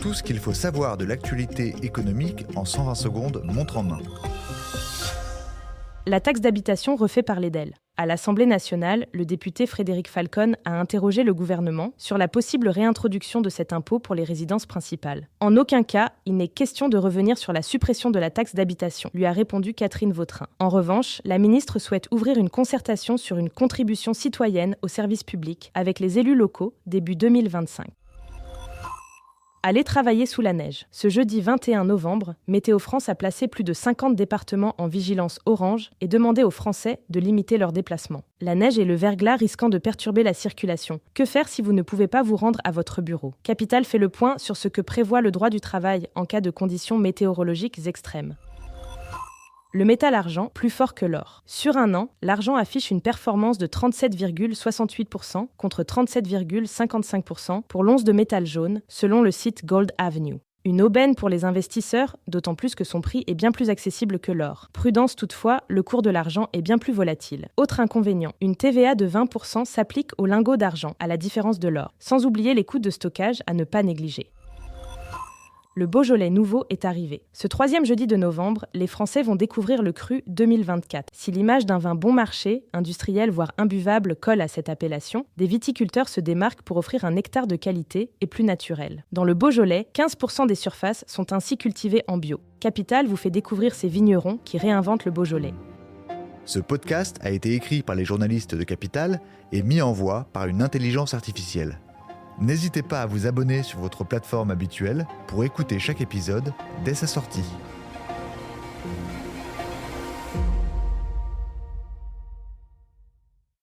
Tout ce qu'il faut savoir de l'actualité économique en 120 secondes, montre en main. La taxe d'habitation refait parler d'elle. À l'Assemblée nationale, le député Frédéric Falcon a interrogé le gouvernement sur la possible réintroduction de cet impôt pour les résidences principales. En aucun cas, il n'est question de revenir sur la suppression de la taxe d'habitation, lui a répondu Catherine Vautrin. En revanche, la ministre souhaite ouvrir une concertation sur une contribution citoyenne au service public avec les élus locaux début 2025. Aller travailler sous la neige. Ce jeudi 21 novembre, Météo France a placé plus de 50 départements en vigilance orange et demandé aux Français de limiter leurs déplacements. La neige et le verglas risquant de perturber la circulation. Que faire si vous ne pouvez pas vous rendre à votre bureau ? Capital fait le point sur ce que prévoit le droit du travail en cas de conditions météorologiques extrêmes. Le métal argent, plus fort que l'or. Sur un an, l'argent affiche une performance de 37,68% contre 37,55% pour l'once de métal jaune, selon le site Gold Avenue. Une aubaine pour les investisseurs, d'autant plus que son prix est bien plus accessible que l'or. Prudence toutefois, le cours de l'argent est bien plus volatile. Autre inconvénient, une TVA de 20% s'applique aux lingots d'argent, à la différence de l'or, sans oublier les coûts de stockage à ne pas négliger. Le Beaujolais nouveau est arrivé. Ce 3e jeudi de novembre, les Français vont découvrir le cru 2024. Si l'image d'un vin bon marché, industriel voire imbuvable colle à cette appellation, des viticulteurs se démarquent pour offrir un nectar de qualité et plus naturel. Dans le Beaujolais, 15% des surfaces sont ainsi cultivées en bio. Capital vous fait découvrir ces vignerons qui réinventent le Beaujolais. Ce podcast a été écrit par les journalistes de Capital et mis en voix par une intelligence artificielle. N'hésitez pas à vous abonner sur votre plateforme habituelle pour écouter chaque épisode dès sa sortie.